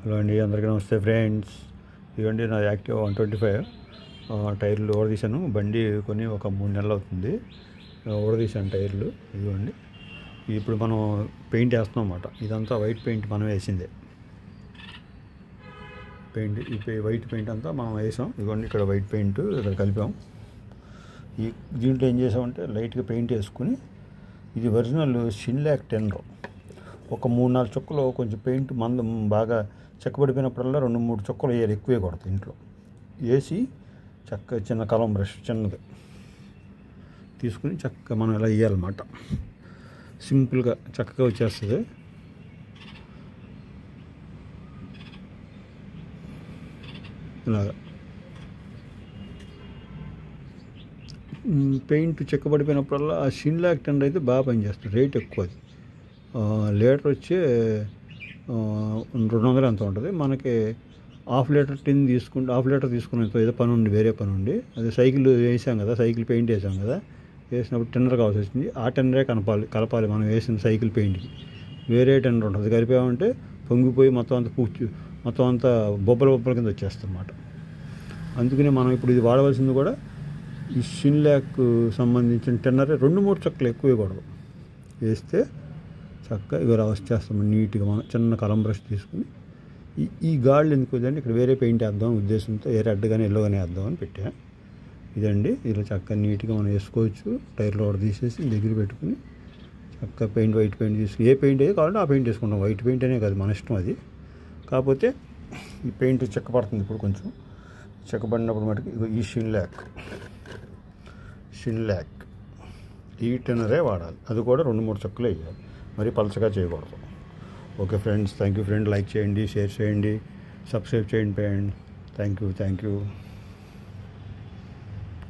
Hello అండి, అందరికీ నమస్తే ఫ్రెండ్స్. ఇవ్వండి నా యాక్టివ్ 125 టైర్లు ఓడదీశాను. బండి కొని ఒక 3 నెలలు అవుతుంది. ఓడదీశాను టైర్లు. ఇదిగోండి, ఇప్పుడు మనం పెయింట్ వేస్తున్నాం అన్నమాట. ఇదంతా వైట్ పెయింట్ మనం వేసిందే. పెయింట్ ఈ వైట్ పెయింట్ అంతా మనం వేసాం. ఇదిగోండి, ఇక్కడ వైట్ పెయింట్ ఇక్కడ కలిపాం. దీంట్లో ఏం చేసామంటే లైట్గా పెయింట్ వేసుకుని, ఇది ఒరిజినల్ షిన్లాక్ టెన్నర్. ఒక 3-4 చుక్కలు కొంచెం పెయింట్ మందం బాగా చెక్కబడిపోయినప్పుడల్లా 2-3 చుక్కలు వేయాలి, ఎక్కువే కొడతాయి. ఇంట్లో వేసి చక్కగా చిన్న కలం బ్రష్ చిన్నది తీసుకుని చక్కగా మనం ఇలా వేయాలన్నమాట. సింపుల్గా చక్కగా వచ్చేస్తుంది. ఇలాగా పెయింట్ చెక్కబడిపోయినప్పుడల్లా ఆ షిన్లాక్ టెన్నర్ అయితే బాగా పనిచేస్తుంది. రేట్ ఎక్కువ, అది లీటర్ వచ్చి 200 ఎంత ఉంటుంది. మనకి హాఫ్ లీటర్ టిన్ తీసుకుంటే హాఫ్ లీటర్ తీసుకుని ఏదో పని ఉండి, వేరే పని ఉండి, అదే సైకిల్ వేసాం కదా, సైకిల్ పెయింట్ వేసాం కదా, వేసినప్పుడు టెన్నర్ కావాల్సి వచ్చింది. ఆ టెన్నరే కలపాలి మనం వేసిన సైకిల్ పెయింట్కి. వేరే టెన్నర్ ఉంటుంది, కలిపామంటే పొంగిపోయి మొత్తం అంతా బొబ్బల కింద వచ్చేస్తుంది అన్నమాట. అందుకనే మనం ఇప్పుడు ఇది వాడవలసింది కూడా ఈ షిన్లాక్ సంబంధించిన టెన్నరే. 2-3 చుక్కలు ఎక్కువే కూడదు, వేస్తే చక్కగా ఇవి వచ్చేస్తాం నీట్గా. మనం చిన్న కలం బ్రష్ తీసుకుని ఈ గాళ్ళు ఎందుకు వద్దండి, ఇక్కడ వేరే పెయింట్ వేద్దాం ఉద్దేశంతో, ఏ రెడ్ కానీ ఎల్లో కానీ వేద్దామని పెట్టా. ఇదండి, ఇలా చక్కగా నీట్గా మనం వేసుకోవచ్చు. టైర్లో కూడా తీసేసి దగ్గర పెట్టుకుని చక్కగా పెయింట్, వైట్ పెయింట్ తీసుకుని, ఏ పెయింట్ అయితే కావాలంటే ఆ పెయింట్ వేసుకుంటాం. వైట్ పెయింట్ అనే కాదు, మన ఇష్టం అది. కాకపోతే ఈ పెయింట్ చెక్కపడుతుంది. ఇప్పుడు కొంచెం చెక్కబడినప్పుడు మటుకు ఈ షిన్లాక్ ఈ టెన్నరే వాడాలి. అది కూడా 2-3 చుక్కలు వేయాలి, మరి పలచగా చేయకూడదు. Okay friends, thank you friend. Like చేయండి, షేర్ చేయండి, సబ్స్క్రైబ్ చేయండి ఫ్రెండ్. Thank you.